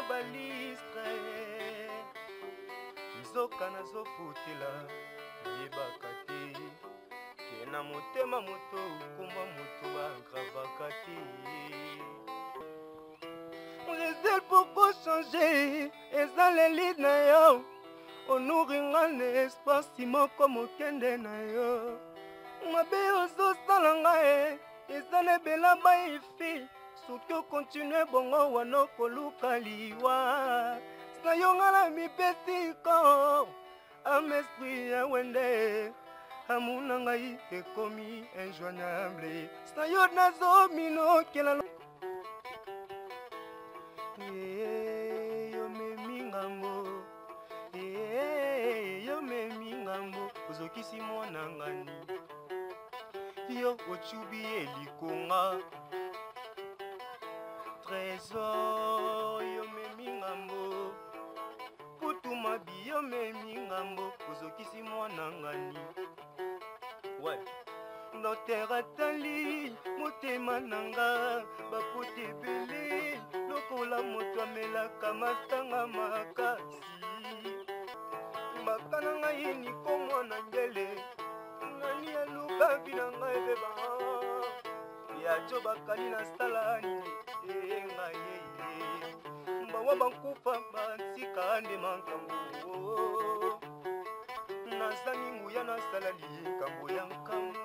balistre nzoka nazofutela nayebaka te ke na motema moto komba moto bagravaka te. Les ailes pourquoi changer eza lelide na yo onuringa na espace moko mokende na yo mabe ozosala ngai eza lebela baifi soki okontinue bongo wana koluka liwa na yo nga na mipesi ko amesprit ya wende amour na ngai ekomi injoignable na yo nazominokela yo memi ngambo yo memi ngambo ozokisi mwana ngani yo ochubi elikonga trésor yo memi ngambo putumabi yo memi ngambo ozokisi mwana ngani ouais. Noter atali motema nanga bapote ebele lokola moto amelaka masanga makasi mbaka na ngai niko mwana ngele nani alukavi na ngai ebeba yajo bakali na sala nini engai yeye mbawa bankufa bansika nde mankambo nazangi nguya nasala likambo ya nkambo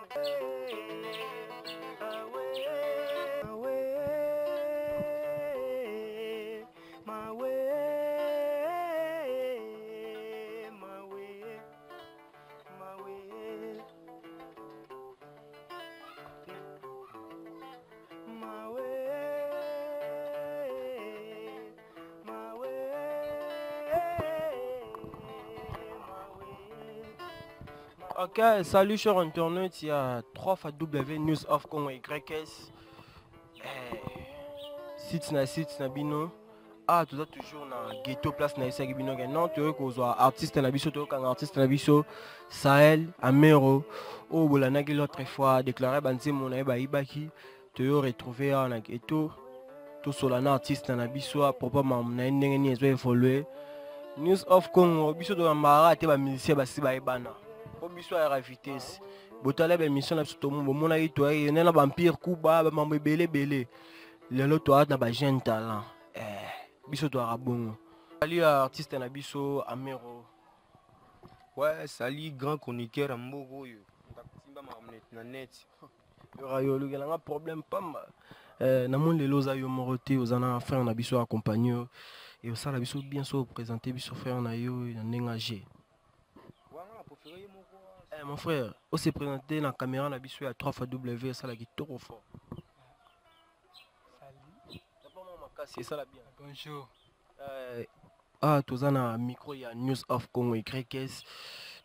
Ok, salut chers internautes, il y a 3 fois W News of Congo YS. Site na bino. Ah, tout ça toujours na ghetto place na isa bino. Non, tu veux qu'on artiste na biso, tu veux qu'un artiste na biso Sahel Amero. Oh, bolana qui l'autre fois déclaré banzi mon aïba ibaki. Tu veux retrouver na ghetto. Tout solana artiste na biso à propos na ndenge ezo évoluer. News of Congo biso do mara te ba musicien ba siba ebana. Biso à la vitesse. Botale ba mission na tout monde mona ito ay na vampire kuba ba mambo belé belé. Lelo to na ba jeune talent. Biso to arabongo. Salut artiste na biso Amero. Ouais, salut grand chroniqueur Ambogo yo. Ndakutimba ma net. Yo le gala problème pamba. Na mon lelo za yo moroté ozana frère na biso accompagner et au ça la biso bien so présenter biso frère na yo na nengagé. Mon frère, on s'est présenté dans la caméra, on a vu à 3 fois W, ça l'a dit trop fort. Salut. C'est ça la bien. Bonjour. Tous un micro, il y a News of Congo YS.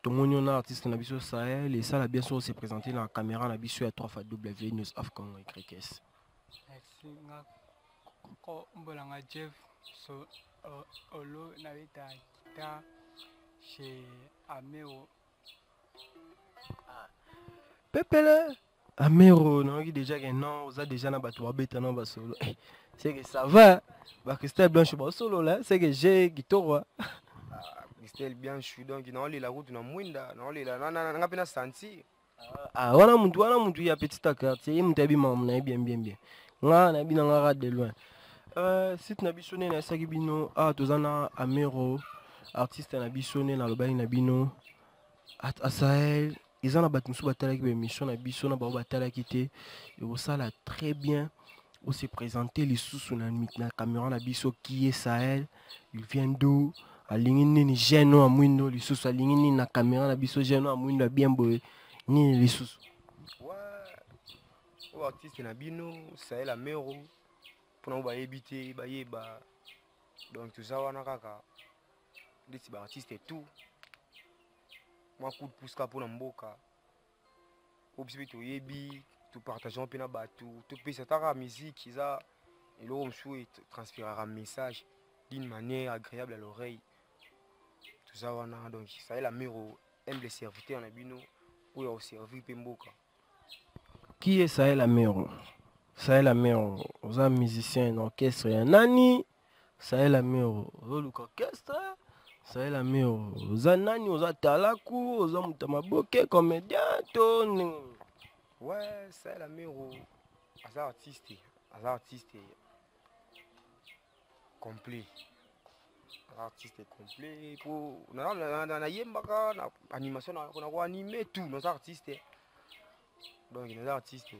Tout le monde est artiste dans la biso Sahel et ça l'a bien sûr on s'est présenté dans la caméra, on a vu à 3 fois W News of Congo YS. Merci. Mbolanga Jeff so olo navita kita chez Amero. Pépele Amero, non, qui déjà que non, vous avez déjà na bateau bête non solo. C'est que ça va, bah Christelle Blanche ba solo là, c'est que j'ai guitare. Christelle Blanche donc na oli la route na mwinda, na oli la na ngapena sentir. Ah wana muntu ya petit quartier, muntu abi mam na bien. Nga na bina ngara de loin. Site na biso na saki bino, tozana Amero, artiste na biso na lobali na bino. À Sahel, ils ont battu sur la mission na biso na ba batala kité et ça là très bien. On s'est présenté les sous na caméra na biso qui est Sahel, il vient d'où alingini ni geno amuindo les sous alingini na caméra na biso geno amuindo bien boy ni les sous. Ouais. O artiste na bino Sahel Amero pour nous ba éviter ba yeba. Donc tout ça wana kaka. Des artistes et tout. Moi coup de pouce pour mboka. Observer to yebi, tout partageons pena batu, tout pays la musique, ils a et l'homme souhaite transférer un message d'une manière agréable à l'oreille. Tout ça wana donc ça est la Amero aime les serviteurs na bino ou ya servir pemboka. Qui est Sahel Amero? Sahel Amero, vous êtes musicien d'orchestre nani Sahel Amero, Oluka Orchestre, Sahel Amero, Zanani, Oza Talaku, Oza Mutamaboke, comédien, Tony. Ouais, Sahel Amero, Aza artiste complet. Artiste complet. Pour na yembaka na animation na animer tout, nos artistes. Donc nos artistes.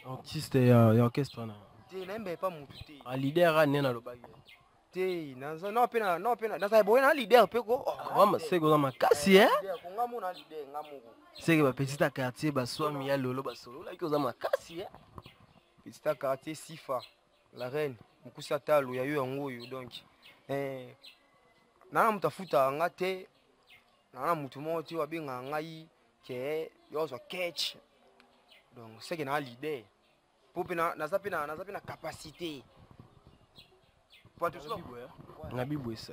Artiste ya orchestre na. Te na pas mon tout. A leader a nena lo bagi. Te na pena na sa boy na leader pe ko. Wama seko na makasi eh. Ko ngamo na leader ngamo. Seke ba petit quartier ba swami ya lolo ba solo la ki za makasi eh. Petit quartier Sifa, la reine, Mukusa Talo ya yo yango yo donc. Nana mutafuta nga te. Nana mutu mo te wabenga ngai ke yo zo catch. Donc c'est que na leader. Pour na na capacité. Pour tout ça. Na bibwe ça.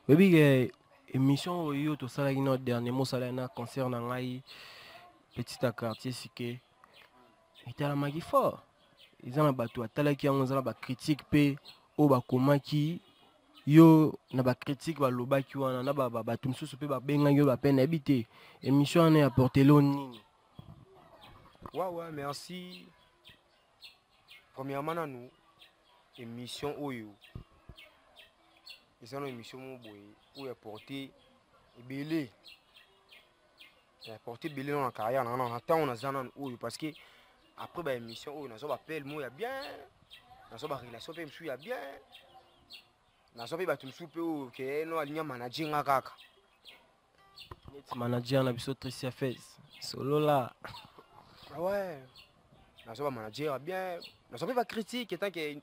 Baby ke émission yo to sala ino dernier mot sala na concert na ngai petit quartier sike. Itala magi fort. Ils ont battu à talaki yango za ba critique pe o ba komaki yo na ba critique ba lobaki wana na ba batum susu pe ba benga yo ba peine habité émission na apporter lo nini. Ouais, merci. Premièrement, nous, émission Oyo. C'est une émission où apporter belé. Apporter belé dans la carrière. On attend, on a Zanan Oyo parce que après l'émission Oyo, on a appel moi, il y a bien. On a relation, il y a bien. On a battu soupe que nous allons manager un kaka. Manager na biso Tricia Fez. Solo là. Ouais. On a manager bien. On a critique tant que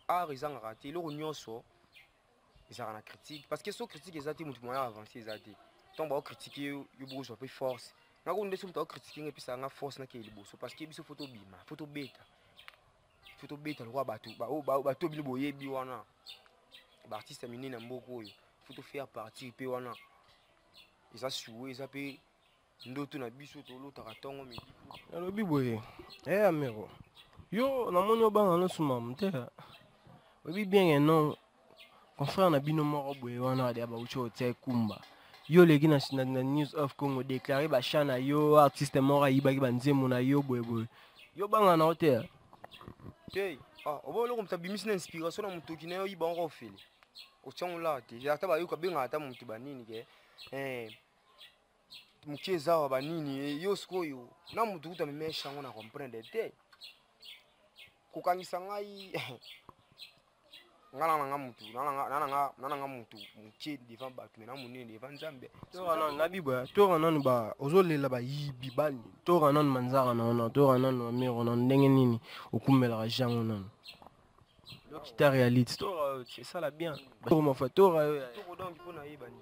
art ils ont raté. Le réunion so. Ils ont critique parce que so critique ils ont été beaucoup moins avancé ils ont été. Tant ba critiquer yo beaucoup so peu force. Na ko ndesi mta critiquer et puis ça nga force na ke liboso parce que biso photo bima, photo beta. Photo beta le roi batu ba to bi boye bi wana. Ba artiste minene na mboko yo. Photo faire participer wana. Ils ont joué, ils ont payé. Ndoto na biso to lo takatongo mi. Alors biboye. Amero. Yo na moni obanga no suma mte. Obi bien non. Confrère na bino moko boye wana de ba ucho te kumba. Yo legi na News of Congo déclaré ba chana yo artiste moko ayibaki banzemo na yo boye. Yo banga na hotel. Hey, obolo comme ça bimisi na inspiration na mutoki na yo yiba ngo ofele. Otyango la te. Ya ta ba yo ka benga ata mutu banini ke. Mukeza wa banini yo sikoyo na mutu kuta memesha ngo na comprendre te. Kukangisa ngai ngana mutu nana mutu muke devant batu na munene devant Nzambe to non na bibo to non ba ozolela ba yibi bani to non manzara non to non amero non ndenge nini okumela jango non lo kita réalité to c'est ça la bien to mo fa to donc pour na yibani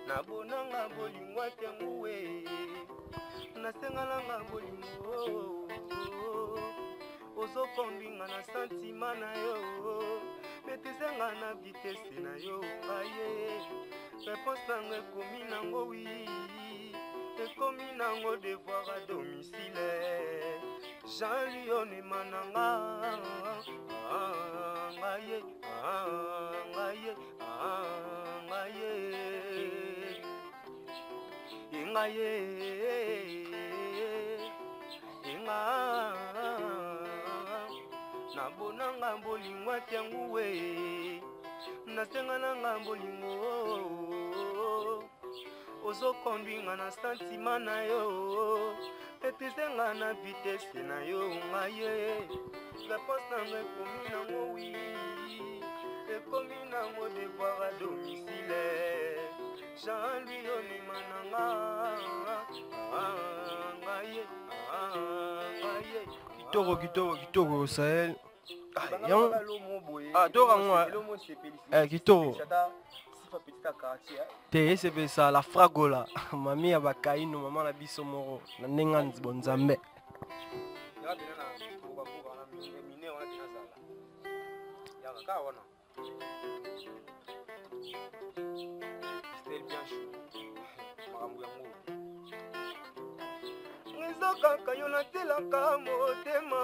nabonanga bolingwa te nguwe nasengalanga bolingo ozokondinga na santima na yo metesenga na vitese na yo ngaye réponse nango ekomi nango wi ekomi nango devoir à domicile Jean-Lion emananga ngaye ngaye ngaye ngaye inga nabonanga bolingwa tianguwe nasengananga bolingo ozokondwinga na santima na yo etesenga na vitese na yo ngaye réponse nango ekomi nango wi ekomi nango devoir à domicile Jean-Lion emananga ngaye kitoko Sahel tora moi kitoko te c'est ça la fragola mami ya bakaino mama na biso moko na ndenga nzambe Style bien chaud. Makambo yango. Eza kaka yo natelaka motema.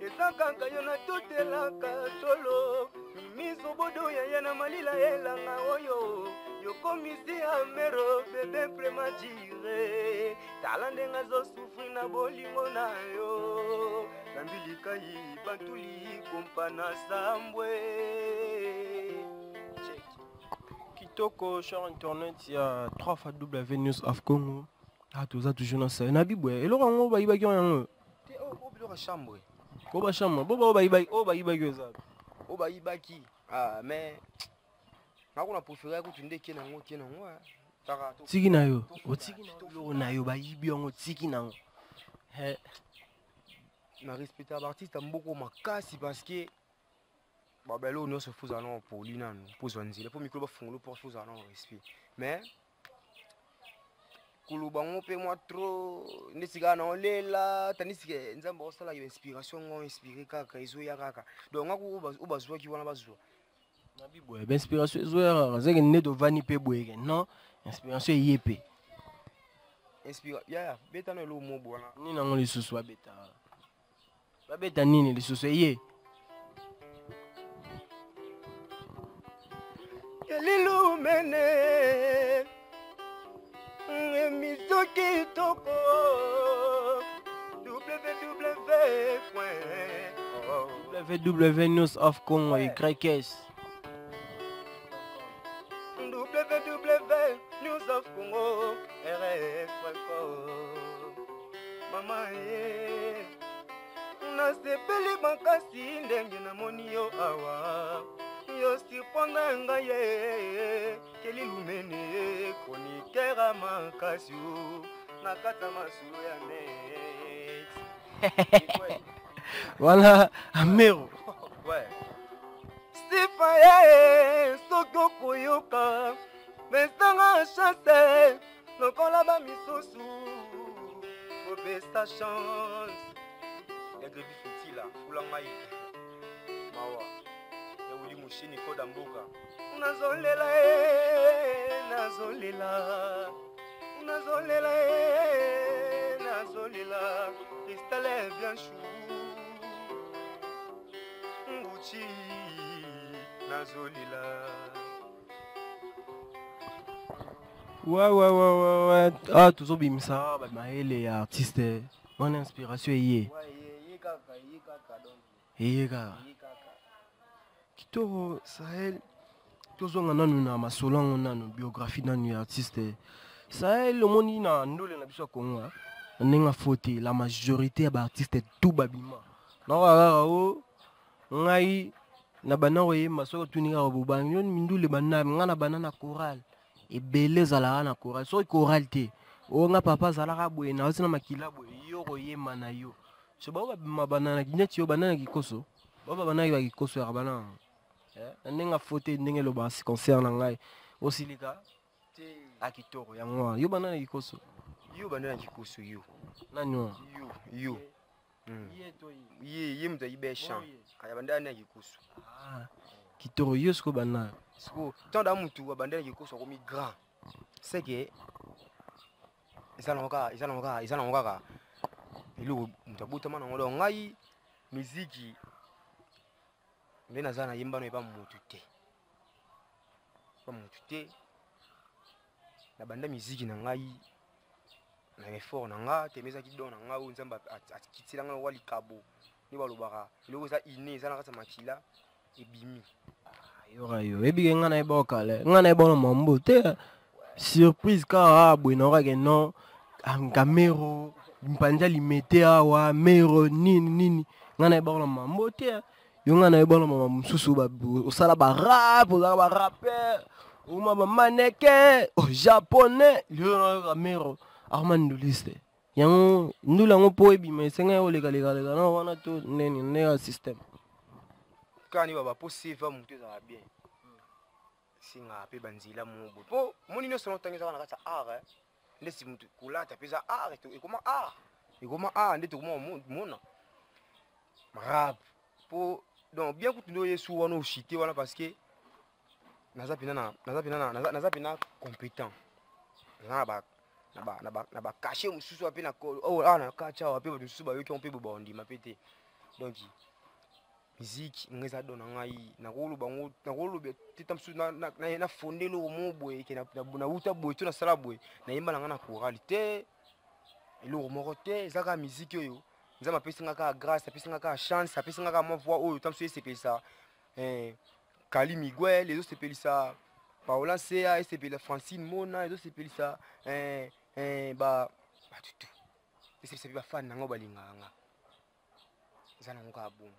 Eza kaka yo natutelaka solo. Miso bodo ya na malila elanga oyo. Yokomisi amero bebe premature. Talande ngazo souffrir na bolingo na yo. Nambilika yi bantuli kompana sambwe. Check. Kitoko sur internet, il y a 3 fois W News of Congo. Ah, tout ça toujours dans ça. Nabibwe. Et là on va y baguer en Te o bilo chambre. Ko ba chambre. Bo ba y baguer. O ba y baguer ça. O ba ibaki. Ah mais nakuna préférer ko tunde kenango kenango. Taka to. Tiki na yo. O tiki na yo ba yibi on tiki na yo. He. Na respecter l'artiste mboko makasi parce que babelo no se fuza non pour linano pour zwanzile pour micro ba fungolo pour fuza non respect. Mais kuluba ngope moi trop ndisika na olela tanisike nzamba osala yo inspiration ngo inspirer kaka izo ya kaka. Donc ngako ubazwa ki wana bazwa. Nabibwe. Ben inspiration zo zeke neto vani pe boyeke. Non, inspiration yepe. Inspira ya beta no lo mo bona. Ni na ngoli susu beta. Ba beta nini li susu ye. Elilu mene Mizoki toko WW News of Congo et YS. WW News of Congo RF.com. Mama ye nasepeli makasi ndenge na moni yo awa. Yo sipona ngaye keli lumene konikera makasio nakata masulo ya net. Voilà, Amero. Ouais. Sifaye soko koyoka mesanga chance lokola ba misusu obesta chance. Egrebi fitila fulanga yi mawa. Mushini koda mbuka unazolela nazolela unazolela nazolela cristal bien chou nguchi nazolela. Ouais. Ah, tout ça bimsa, bah maël artiste. Mon inspiration est Ye kaka donc. Ye kaka. Kitoko Sahel tozonga nanu na masolongo nanu biographie nanu ya artiste Sahel omoni na ndole na biso Congo ndenge faute la majorité ya ba artiste tout babima na kaka o ngai na bana oyemba soko tuninga bobangi yon mindule bana ngana bana na chorale ebele zalaka na chorale so chorale te o nga papa zalaka boye na osina makila boye yo koyemba na yo so ba mabana na kineti yo bana na kikoso baba bana ba kikoso ya bana ndenge faute ndenge lo ba concerne ngai osilika te akitoro yango yo bana na kikoso Yo bana kikoso yo nani yo ye mta ibesha aya banda na kikoso kitoro yo sko bana sko tanda mutu banda na kikoso ko mi grand c'est que izana ngoka ilo mtabuta mana ngodo ngai muziki ndena zana yimba no eba mutu te na banda muziki na ngai na effort na nga temeza kidona nga unzamba akitila nga wali kabo ni balobaka iloko za ine za na kata makila ebimi yo ebike nga na eboka le nga na ebono mambo te surprise ka abwe na ka no Camero mpanja limete awa mero nini nga na ebono mambo te yo nga na ebono mambo mususu ba osala ba rap osala ba rapper uma ba mannequin au japonais yo na Camero Armand Liste. Yang ndula ngo po ebima esenga yo lega na wana to neni ne system. Kani baba po save mutu za bien. Singa pe banzila mubo. Po moni no sono tangeza na kata art. Ndesi mutu kulata peza art to ekoma art. Ekoma art ndeto koma mona. Rap po donc bien kutundo yesu wana ushite wana parce que naza pena compétent na ba cacher mususu ape na oh na kacha ape ba mususu ba yoki on pe bo ndima pété donc musique ngeza dona ngai na koloba teta mususu na fondelo mo boye ke na uta boye to na sala boye na yemba na ngana choralité eloko moko te zaka musique oyo nza mapesi ngaka grâce apesi ngaka chance apesi ngaka mo voix oyo tamsu esepelisa Kali Miguel les autres sepelisa Paola Sea esepelisa Francine Mona les autres sepelisa ba tutu esepelisa ba fan nango balinganga zana ngoka boum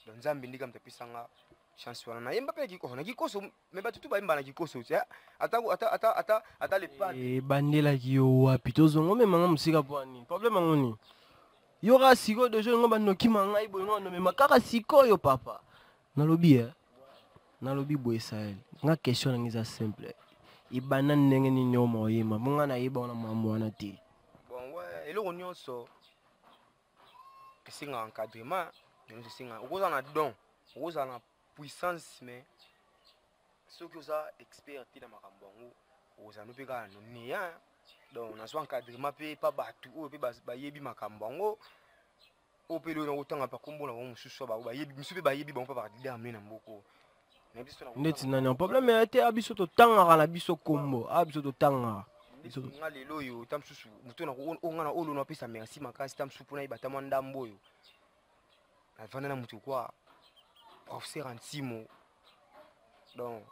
donc nzambe ndika mtapisa nga chance wana na yemba pe kikoso me ba tutu ba yemba na kikoso ata le pas bandela kiyo wapi tozongo me manga musika pwani problème ngoni yoka siko de jeu ngomba noki manga ibo ngono me makaka siko yo papa nalobi boye Sahel nga question ngiza simple ibana ndenge nini yo moyema munga na yeba na mambo wana te bon ouais eloko nyonso esinga encadrement donc esinga okoza na don okoza na puissance mais soki oza expert te na makambo yango okoza no mpe kaka noneya donc nazwa encadrement mpe pa bato oyo mpe bayebi makambo yango oyo mpe lelo nakotanga pa kombo na bango mosusu misu mpe bayebi bango mpa bakadide ame na mboko ndeti nani en problème te abiso totangaka na biso kombo abiso totangaka nga lelo oyo ta mosusu moto nga na olo napesa merci makasi ta mosusu mpona yeba ta mwa ndambo oyo navanda na moto kwa professeur Antimo donc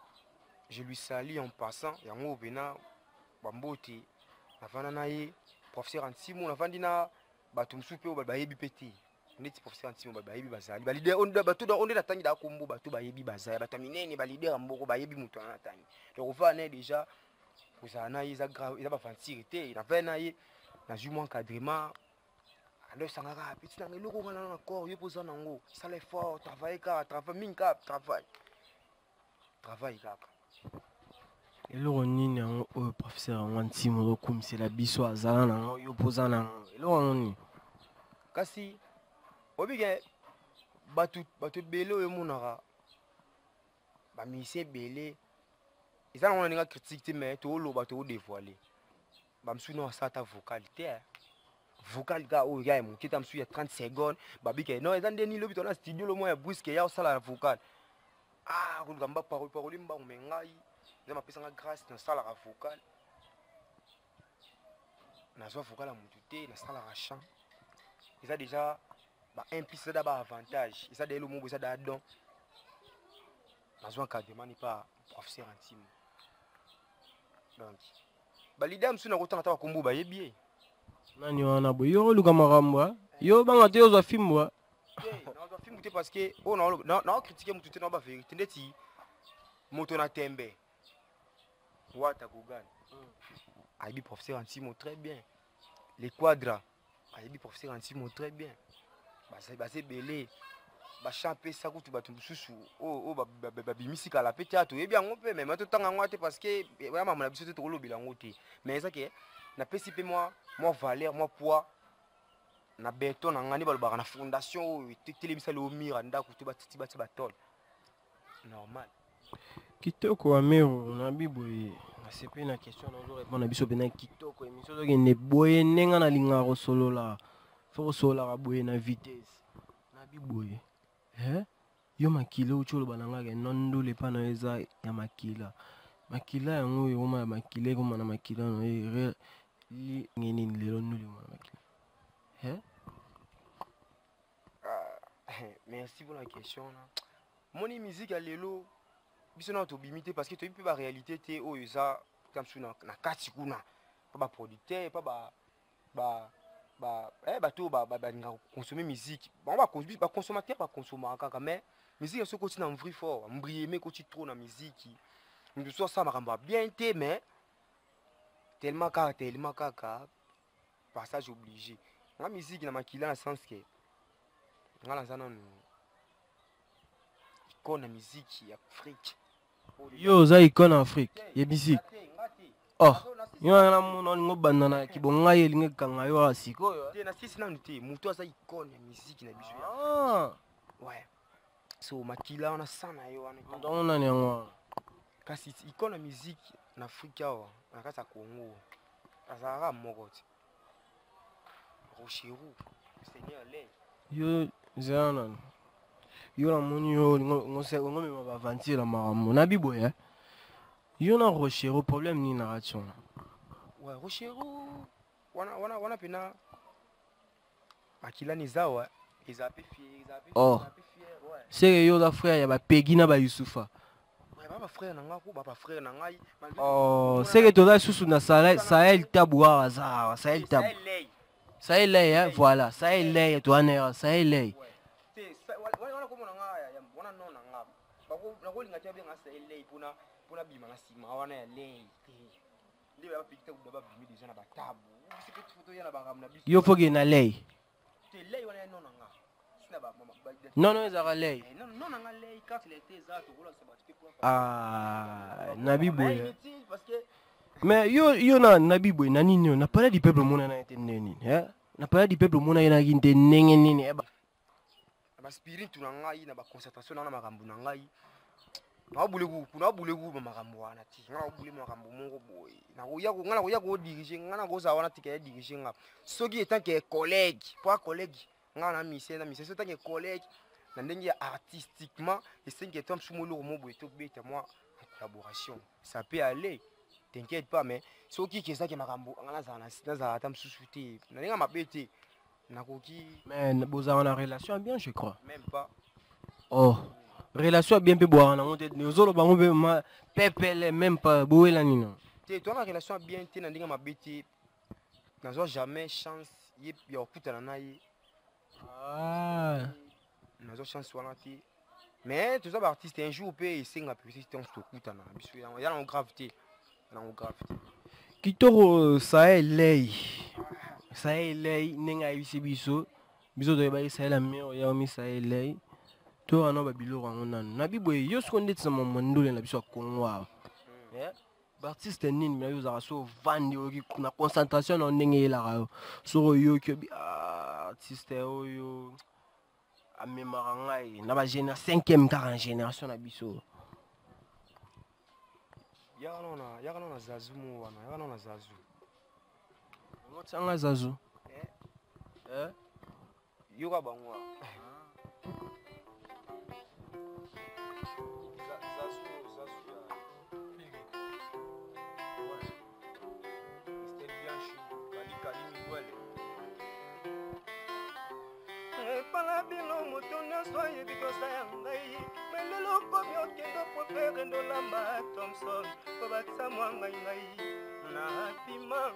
je lui salue en passant yango pena bambote navanda na ye professeur Antimo navandi na bato mosusu mpe oyo bayebi mpe te neti professeur Antimo bayebi bazali balider bato onde natangi da kombo bato bayebi bazali bato minene balider mboko bayebi moto wana natangi donc ofa na déjà kozala na ye eza bavantire te navai na ye nazwi mwa encadrement andosangaka peti nanga eloko ngana na corps yo mpo oza nango sala effort travaille kaka travaille mingi kaka travaille kaka eloko nini yango oyo professeur yango Antimo okomisela biso azala nango yo mpo oza nango eloko yango nini kasi obike bato ebele oyo emonaka bamisie ebele eza nango na ndenge critique te mais tooloba toodévoile bamosusu no asala ta vocal te vocal kaka oyo ya moke ta mosusu ya 30 secondes babike non eza nde nini lobi tona studio lo mwa ya briske ya osala na vocal koluka mba parole mbango me ngai eza mapesanga grâce nasalaka vocal nazwa vocal ya motu te nasalaka chant eza déjà baimplice eza da baavantage eza da elo moko eza da don nazwa encadrement ni pa professeur Antimo donc balida mosusu nakotanga ta bakombo bayebi ye nani wana boye yo oluka makambo yo banga te ozwa fimbo nazwa fimbo te parce que oyo naokritike motu te na bavérité ndeti moto na tembe wata kogana ayebi professeur Antimo très bien les quadra ayebi professeur Antimo très bien baza ebele bachamp mpesa kutu bato mosusu oyo babimisi kala mpe te toyebi yango mpe mema totanga yango te parce que ya mama na biso te tokolobela yango te mais eza ke napesi mpe mwa valeur mwa poids na beton na ngani balobaka na fondation oyo telemisa le omira ndako te batiti batia batole normal kitoko amero na biboye asepe na question nazorépondre na biso mpena kitoko émission tokende boye ndenge nalingaka kosolola fo kosololaka boye na vitesse na biboye yo makila uti oloba na ngaka nondole epa na yo eza ya makila yango oyo oma ya makila ekoma na makila no ngenini lelo ndole oma na makila merci pour la question moni musique ya lelo biso na tobimi te parce que toyebi mpe baréalité te oyo eza kamsu na kati kuna pa baproducteur pa bato oyo balingaka konsome musique bango baconsommateur baconsomaka kaka mais musique soki oti na mvri fort mbrieme ekoti trop na musique moto so asala makambo ya bien te mais tellement kaka passage obligé nga musique na makila na sens ke nga naza nanu icône na musique ya Afrique yo oza icône na Afrique ya musique yo na mona ngo banda na kibonga ye linge kanga yo asikoyo te na sisi nanu te moto aza icône ya musique na biso ouais so makila wana sana yo wana ndongo nani yango kasi icône ya musique na Afrique awa na kati ya Congo azalaka moko te Rocheru Seigneur Lay yo zana yo na moni yo ngomema bavantie la makambo na biboya yo na Rocheru problème nini na radio ouais Rocheru wana pena akilani zawa eza pe fier oh c'est yo da frère ya ba Peggy na ba Youssoufa ba frère na nga ko ba frère na ngai oh c'est que toza susu na Sahel Tabou azar Sahel Tabou Sahel Lay voilà Sahel Lay to ana Sahel Lay wana ko mona nga ya wana no na nga ba ko linga tia bien Sahel Lay pona bima na sima wana ya Lay ndi ba pikita ku ba bimi déjà na ba Tabou c'est que photo ya na ba na biso yo foge na Lay te Lay wana no na nga sina ba non ezaka Lay non na nga Lay quand il était ça to rola ça ah Nabi Boy mais yo na Nabi Boy na nini na parler du peuple mona na nini na parler du peuple mona na kinte nenge nini ba spirit na ngai na ba concentration na makambo na ngai na bulegu ba makambo wana ti ngana bule makambo mongo boy na ko ya ko diriger ngana ko za wana tike diriger nga soki etant que collègue pas collègue ngana mise so tant que collègue na ndenge ya artistiquement et c'est que tom sumolo mo boy to beta moi en collaboration ça peut aller t'inquiète pas mais soki ke ça ke makambo ngana za tam susuté na ndenge mabete na koki mais boza en relation bien je crois même pas oh relation bien pe boire na monte nezolo bango be ma pepele même pas boela nino te toi na relation bien te na ndenge mabete na zo jamais chance ye ya okutana na ye ah nazo chance wana te mais tous les artistes un jour peut singa peut-être on se kutana biso ya na gravité kitoko Sahel Lay nenga ibisi biso to ba Sahel la meilleur ya mi Sahel Lay to ana ba biloko ngona na biboye yo sekonde tsama mondole na biso Congo ba artiste nini mais yo za so vandi na concentration na ndenge la so yo ki artiste yo amemaka ngai na ba génération 5e 4e génération na biso yaka na Zazu mo wana yaka na Zazu ngotsanga Zazu yoka bangwa Pala bino mutuna soye bikosa ya ngai melelo komi okendo prefere ndolamba Thompson kobatisa mwa ngai na pima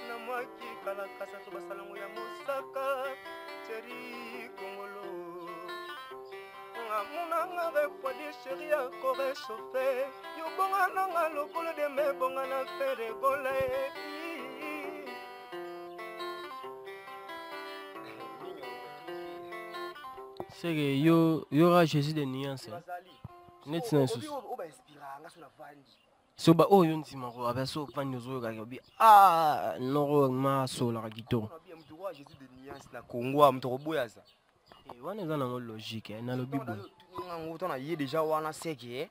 na mwaki kalakasa to basalango ya mosaka Chéri Kongolo ngamuna refroidi chéri ya korechauffe yobonga nanga lokolo de mebonga na fere gole c'est que yo ra Jésus de nuance net na sous so ba yo ntima ko abaso vandi zo ka bi no ma so la gito Jésus de nuance na Congo mto boyaza wana za na logique na lo bibo ngoto na ye déjà wana seke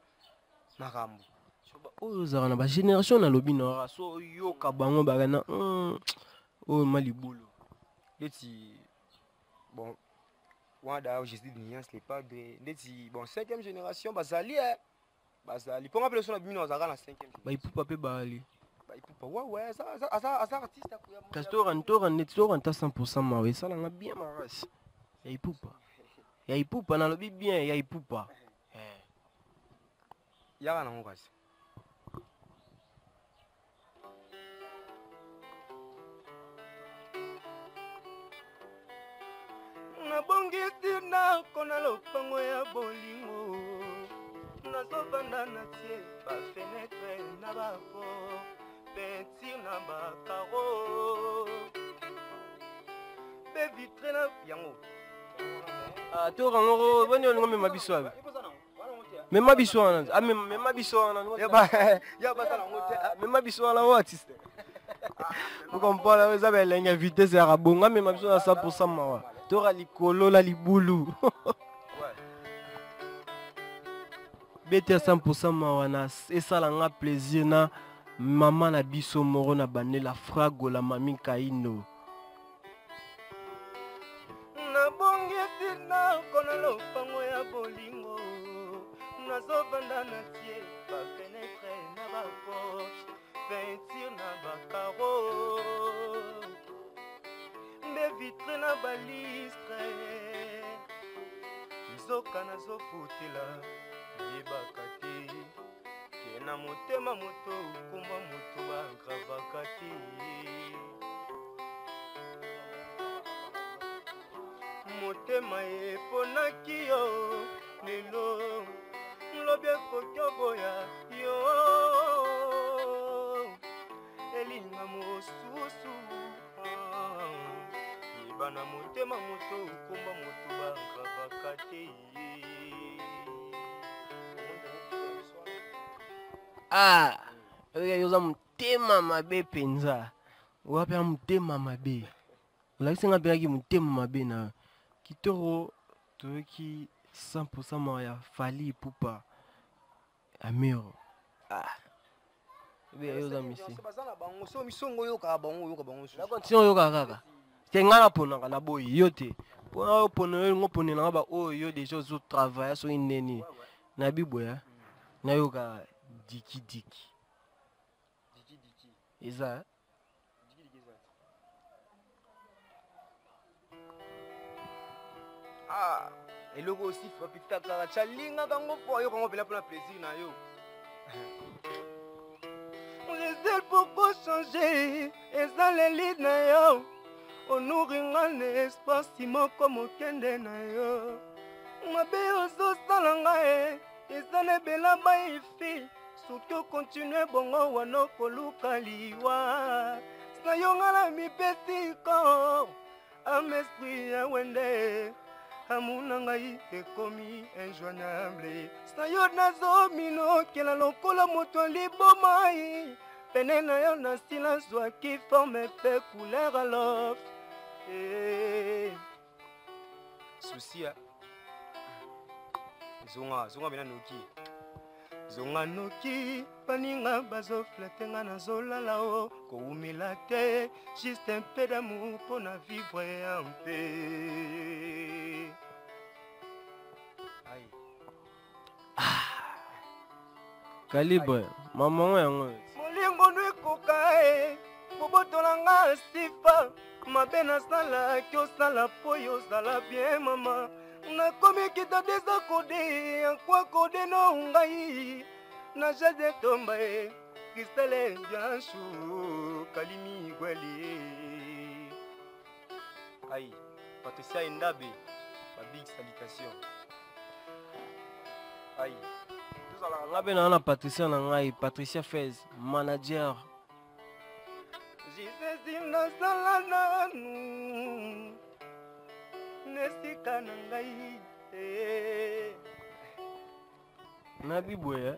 makambo so ba za na ba génération na lobi na so yo ka bango ba na malibulu leti bon Wanda Jésus de nuance les padres leti bon 5e génération bazali pour appeler son abimi na zaka na 5e ba ipupa pe bali ba ipupa ouais ça artiste Castor net ta 100% mawe ça la bien ma race ya ipupa na lobi bien ya ipupa yaka na ngokasi nabongisi nako na lopango ya bolingo nazovanda na tie bafenetre na bako peinture na bakaro pe vitre na yango to rango boni olingo mema biso abi mema biso wana mema biso wana ya basala ngote mema biso wana o artiste vous comprenez vous avez l'invité c'est rabonga mema biso na 100% mawa to ra likolo la libulu bete 100% mawana esala nga plaisir na mama na biso moro na bandela Frago la mami Kaino. Nabongisi na kona lopango ya bolingo nazobanda na tie ba fenêtre na ba porte peinture na ba carreau mbe vitre na ba listre nzoka nazofutela nayebaka te ke na motema moto komba moto bagravaka te motema eponaki yo lelo lobi ekoki oboya yo elinga mosusu yeba na motema moto komba moto bagravaka te. Yoza mutema mabe penza wapi mutema mabe olakisi nga mpekaki mutema mabe na kitoko toyoki 100% maya Fally Ipupa Amero. Yoza misi nakontinue oyoka kaka te nga naponaka na boyi yo te mpona oyo pono ngo ponelanga ba oyo yo deja ozotravaille so ineni na biboya nayoka diki eza eloko aussi bapita kaka chalinga kango po yo kango pela plaisir na yo. Les pourquoi changer eza leli na yo onuringa na espace moko mokende na yo mabe ozosala ngai eza nebela baifi soki okontinue bongo wana okoluka liwa na yo nga na mipesi ko amesprit ya wende amuna ngai ekomi injoignable na yo nazominokela lokola moto libomai pene na yo na stila zwaki forme pe couleur alof susia zonga bena noki zonga noki baninga bazoflate nga nazolala o koumila te juste un peu d'amour pour na vivre un peu. Calibre maman yango molingo nwekoka kobotola nga sifa mabe nasalaki osala po yo ozala bien mama nakomi kita deza kode ankwa kode no ngai na jade tomba kristale bianchu kalimi gweli ai Patricia Ndabe ba big salutation ai nga mpe na Patricia na ngai Patricia Fez manager jisesi nasala nanu nesika na ngai na biboya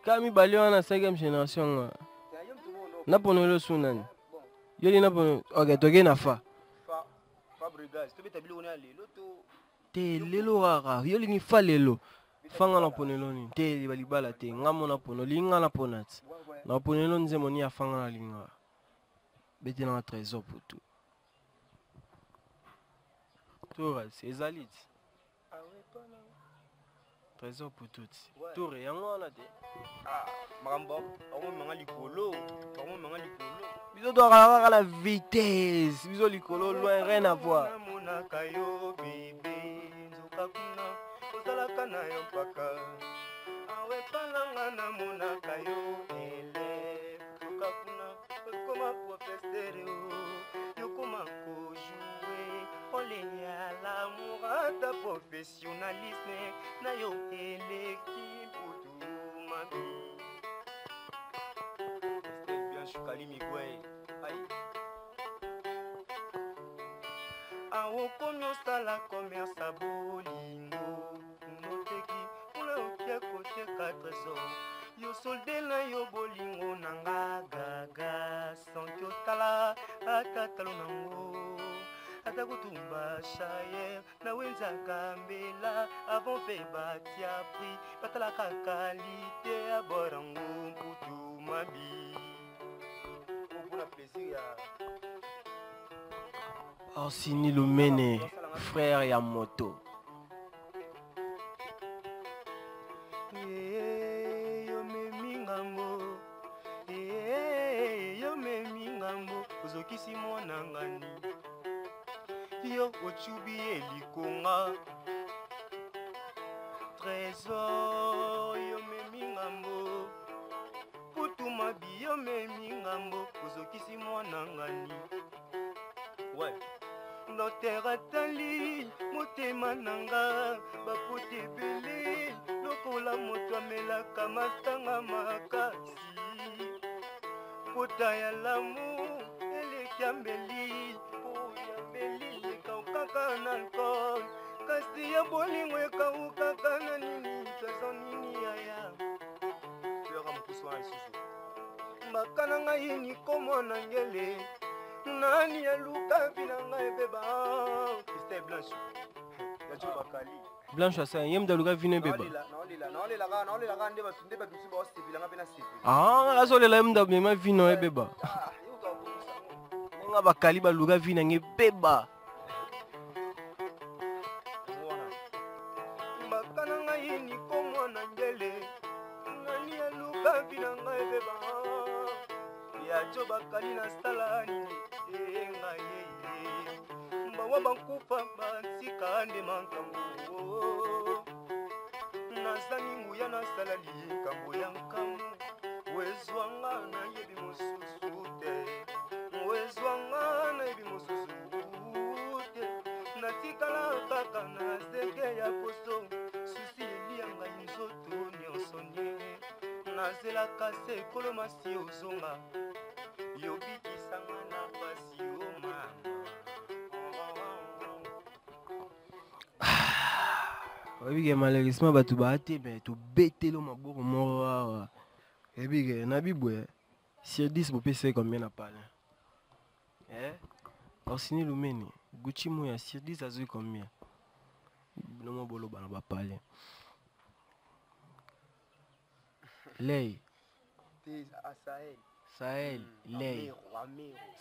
ka mibale wana 5e génération nga naponelo su nani yoli napono ok toke na fa te lelo kaka yoli ni fa lelo fanga na ponelo ni te balibala te nga mona pono linga na ponati na ponelo nzemo ni afanga na linga bete na trésor pour tout Toras ezaliti trésor pour tout tore yango wana te makambo manga likolo biso toakaka la vitesse biso likolo loin rien à voir namonaka yo bebe nzoka kuna ozalaka na yo mpaka awepalanga namonaka yo ele nzoka kuna okoma profesere yokoma kojoue oleya l'amour ata professionnalisme na yo eleki putu mabe kalimi gwe ai awokomi osala commerce a bolingo moteki mpona okie koteka trésor yo solde na yo bolingo na nga gaga sanki otala ata talo nango ata kutumba chayer na wenzaka mbela avant pe batia prix batalaka kalite ya borango mputu mabi mpona plaisir ya Orsini Lumene, frère ya moto. yo memi ngambo yo memi ngambo ozokisi mwana ngani yo ochubi elikonga trésor yo memi ngambo putuma bi yo memi ngambo ozokisi mwana ngani ouais notere atali motema nanga bapote ebele lokola moto amelaka masanga makasi pota ya lamu eleki ya mbeli po ya mbeli ekaukaka na alcool kasi ya bolingo ekaukaka na nini taza nini yaya plera mokusu wana lisusu mbaka na ngai nikomona ngele nani yaluka bina ngai beba Christelle Blanche ya jo bakali Blanche asa yem daluka vine beba naolela nde batusi baosepelanga mpe na sepela ah azolela yem dabema vino beba nga bakali baluka vina nge beba mbaka na ngai nikomona ngele nani yaluka bina ngai beba ya jo bakali na sala nini ngai mbawa bankufa bantika nde mankambo nazangi nguya nasala likambo ya nkambo wezwanga nayebi mosusu te wezwanga nayebi mosusu te natikala kaka na zeke ya poso susi elia ngai nzoto nyonso nde nazelaka se ekolo masi ozonga yobikisanga na pasi o mama obike malheureusement bato baate me tobetelo maboko moko awa ebike na bibwe sur 10 bopesa combien na pale Orsini Lumene Gucci moya sur 10 azwi combien nomo boloba na bapale lei Sahel lei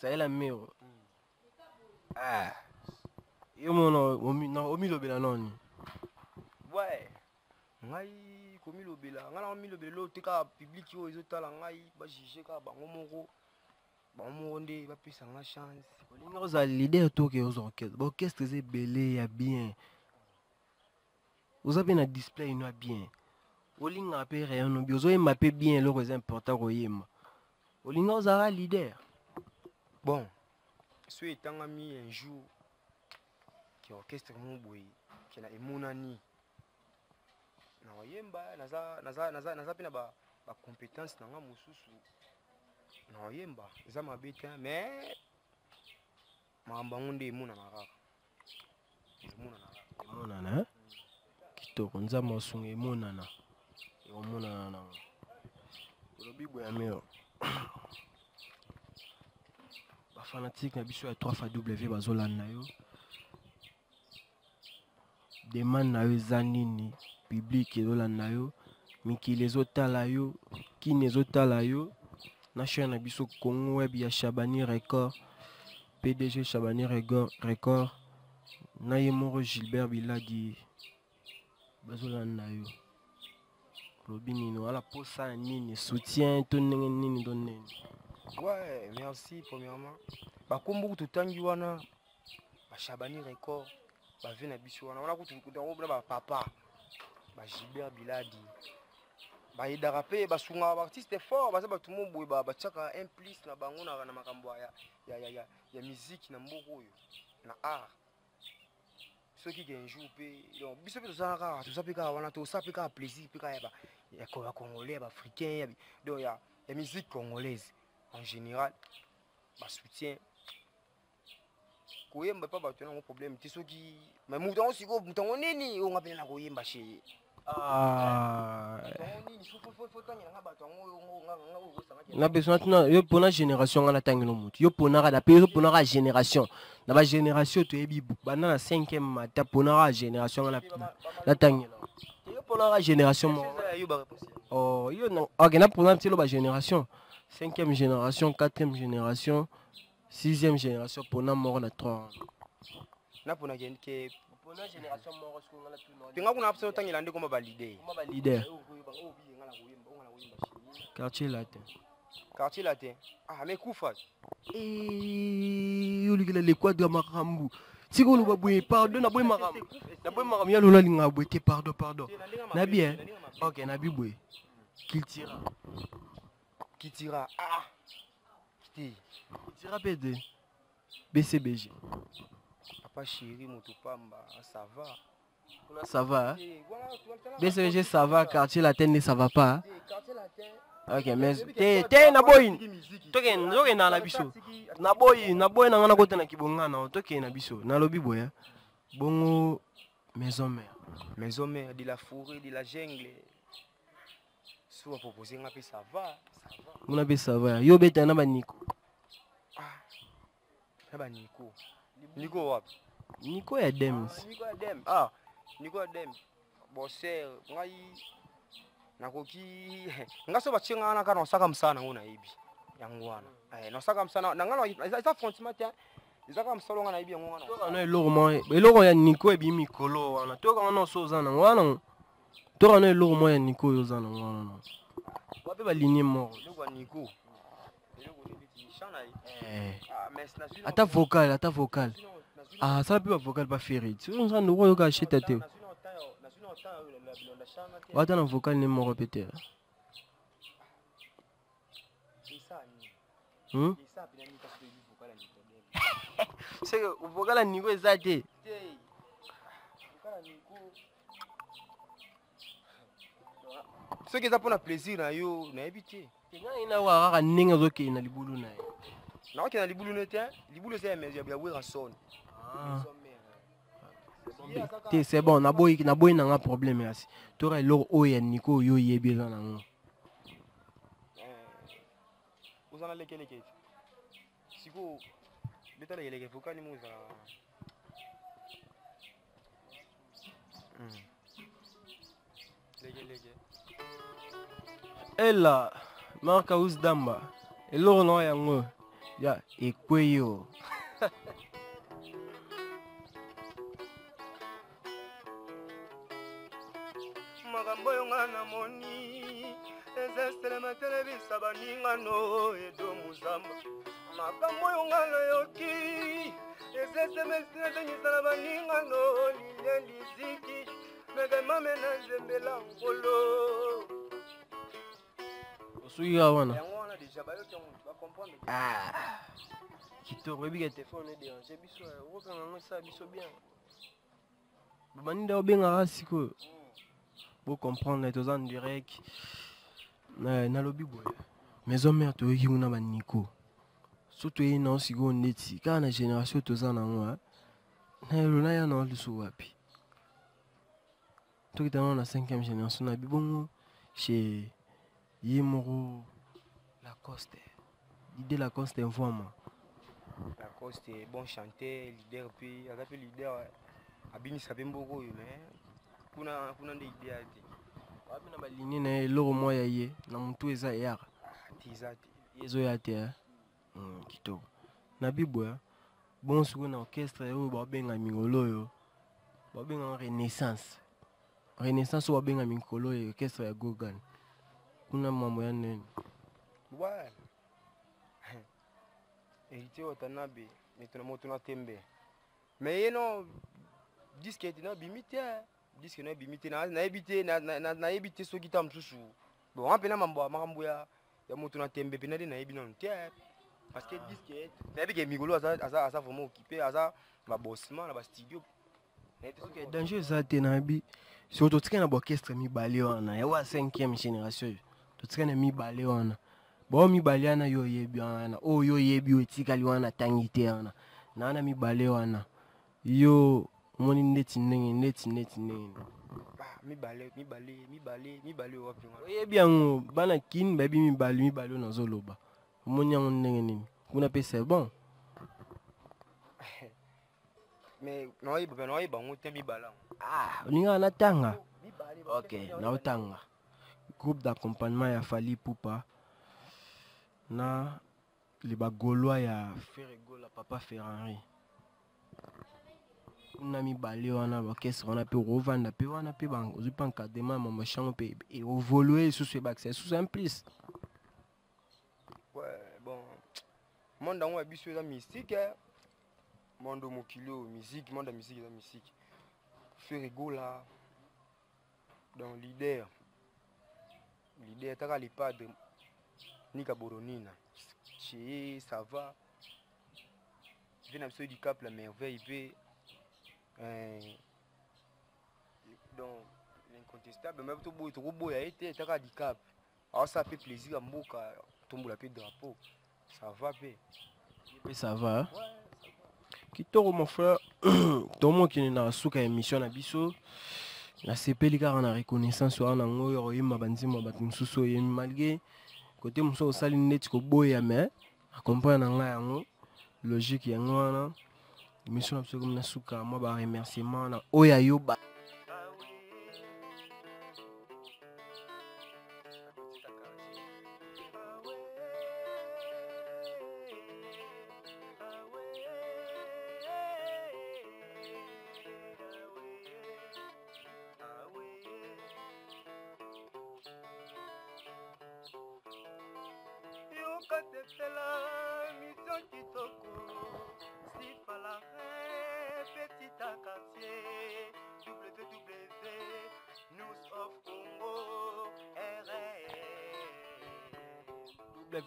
Sahel Amero yo mona omilobela noni ouais ngai komilobela ngai na komilobela oyo te kaka publiki oyo ezotala ngai bajuge kaka bango moko nde bapesanga chance olingi ozala leader toke oza orchestre baorchestre eza ebele ya bien oza mpe na display ino ya bien olingaka mpe rayon obi ozoyemba mpe bien eloko eza important koyemba olinga ozala leader bon so etangami un jour ke orchestre mo boye ke na emonani na oyemba naza mpe na bacompétence na nga mosusu na oyemba eza mabe te mais makambo yango nde emonana kaka emonana kitoko nzambe osunga emonana ekomonana nango olobi boya mero bafanatike na biso ya 3w bazolanda yo demande na yo eza nini public ezolanda yo mikili ezotala yo kini ezotala yo na chaîne na biso Congo Web ya Chabani Record PDG Chabani Record na ye moko Gilbert Biladi bazolanda yo lobi nini wala posa nini soutien to ndenge nini to nini ouais merci premièrement bakombo totangi wana Chabani Record bave na biso wana kutu bapapa Gilbert Biladi bayedaka mpe basungaka baartiste fort baza bato mo boye batiaka un plus na bango na makambo ya musique na mboka oyo na art soki ke un jour mpe biso mpe toza mpe kaka wana tosa mpe kaka plaisir mpe kaka ya congolais ya baafricain donc ya musique congolaise en général basoutien koyemba mpa bato nango problème te soki moto yango sikoyo moto yango nini onga mpena na koyemba che na besoin tuna yo pona génération ngana tangelo mutu yo pona ka da pe yo pona ka génération na ba génération to yebi bana na 5e mata pona ka génération ngana na tangelo yo pona ka génération mo oh yo na OK na pona tilo ba génération 5e génération 4e génération 6e génération pona mo na 3 na pona ke pona génération mo ko ngana tu no pinga kuna apso tangela ndeko ma ba leader quartier latin. Quartier latin. Ah, mais Koufas. Eh, yo ligela le quadra makambu. Siko lo baboué pardon na boy makambu. Na boy makambu ya lola linga boité pardon. Na bien. OK, na biboué. Qui tira. Ah. Qui tira PD. BCBG. Papa chéri motopamba, ça va. Ça va. BCBG ça va, quartier latin ça va pas. OK, mais te na boy. Toke na la biso. Na boy na ngana kota na kibongana, toke na biso. Na lobi boya. Bongo maison mère. Maison mère de la forêt, de la jungle. Soit proposer ngapi ça va. Muna be ça va. Yo beta na ba Nico. Ah. Na ba Nico. Nico wapi? Nico ya Dems. Nico ya Dem. Ah, Nico ya Dem. Bosser ngai nakoki ngaso bachinga na kana osaka msana ngona ibi yangwana no saka msana nangana isa frontima te izaka msalo ngana ibi ngwana to kana eloko ya Nico ebi mikolo wana to kana so zana ngwana to kana eloko ya Nico yo zana ngwana wapi ba ligne mo eloko ya Nico chana ata vocal ah ça peut pas vocal pas ferry tu on s'en yo ka chita te wata na vocal ni mo répéter c'est que o vocal ni ko ezate ce qui est pour na plaisir na yo na éviter nga ina wa ka ninga zo ke na libulu na na o ke na libulu ne te libulu c'est mais ya wera son c'est bon na boy na nga problème asi to ra lo o ya Nico yo yebi za na ngo uzana leke siko betala yeleke fukani muza leke ela marka usdamba eloro no yango ya ekweyo makambo yo ngana moni ezeselema telebisa baningano edo muzamba makambo yo ngana yoki ezesemesina tenyisala baningano lilie liziki mekemame na nzembela ngolo osuya wana yango wana deja bayoki mutu bakomprendre kitoko ebika telefone edérange biso okokanga ngo esala biso bien baninda obengaka sikoyo comprendre toza en direct na lobi boya maison mère toyoki kuna ba Nico so toyei na sikoyo neti kaka na génération toza nango na elona ya na liso wapi tokitana na 5e génération na bibongo chez ye moko Lacoste l'idée Lacoste informe Lacoste bon chanteur leader puis aza pe leader abinisa pe mboko yo mais kuna nde idea te wapi na balinye na eloko moya ye na mutu eza yaka tizate ezoya te kitoko na biboya bon sikoyo na orchestre oyo babenga mikolo oyo babenga renaissance oyo babenga mikolo oyo orchestre ya Gogan kuna mambo ya nene ouais hérité otanabe metona moto na tembe mais yeno disque etina bimite disque na bimite na ebite soki ta msusu bon apena makambo ya moto na tembe pena de na ebi non te parce que disque na ebi ke mikolo asa vraiment occupé asa ba bossement na ba studio OK danger ça te na bi surtout tika na orchestre mibale wana ya wa 5e génération totika na mibale wana bo mibale wana yo yebi wana o yo yebi otikali wana tangite wana na mibale wana yo moni neti ndenge mibale wapi nga. Oyebi yango bana kin babi mibale na zoloba. Omoni yango ndenge nini? Kuna pe c'est bon. Mais naoyeba ngo te mibala. Ah, olinga na tanga. OK, na otanga. Groupe d'accompagnement ya Fally Ipupa na les bagolois ya Ferregola Papa Ferrari. On a mis balé wana orchestre on a pu revendre pe wana pe bang ozu pa encadrement ma machin pe et évoluer sur ce bac c'est simplice. Ouais, bon. Monde en biso la musique. Monde mokilo musique, monde musique la musique. Ferregola dans leader taka les padres Nika Boronina. Chez ça va. Vient absolument du Cap la merveille donc l'incontestable même tout beau a été taka du Cap. Alors ça fait plaisir à mboka tombe la pied drapeau. Ça va bé. Et ça va. Hein? Kitoko mon frère, tout le monde qui est dans la émission na biso. La CPL car on a reconnaissance sur un angle royaume bandi mo batum suso ye malgré côté muso sali net ko boya mais accompagne nga yango logique yango wana émission absolument na suka moi ba remerciement na oya yoba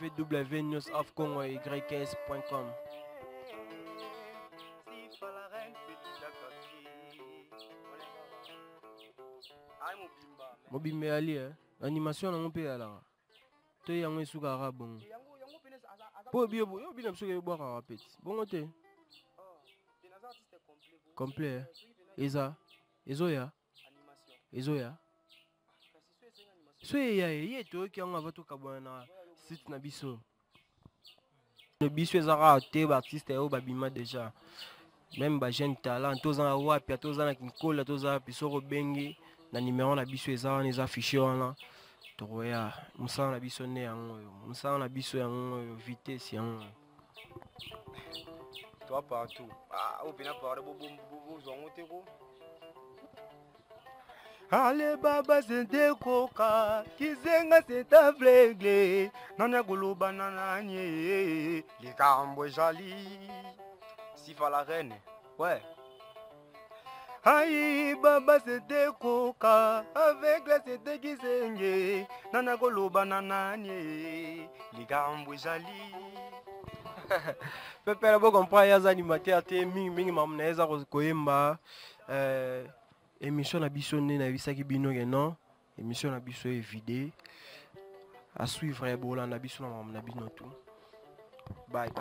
www.newsofcongoys.com. Mobimbe ali animation na mpe ala to yango esuka rabon po bio yo bina msuka boka rapide bongo te complet eza ezoya so ya ye to ki yango avato kabona na site na biso le biso ezaka te ba artiste yo babima déjà même ba jeune talent tozana wapi tozana kinkola tozana biso bengi na numéro na biso ezana les affichés wana toya musala na biso ne yango musala na biso yango vitesse yango toi partout au pena parler bobo zongote ko. Ale baba sente koka kizenga senta vlegle nana goloba nana nye les cambo jali Sifa la reine ouais. Aïe baba sente koka avec la sente kizenga nana goloba nana nye les cambo jali. Pepe la bo comprend ya za animateur te mingi mamneza koyemba émission na biso na bisaki bino ke non émission na biso est vidée à suivre bola na biso na bino tout bye.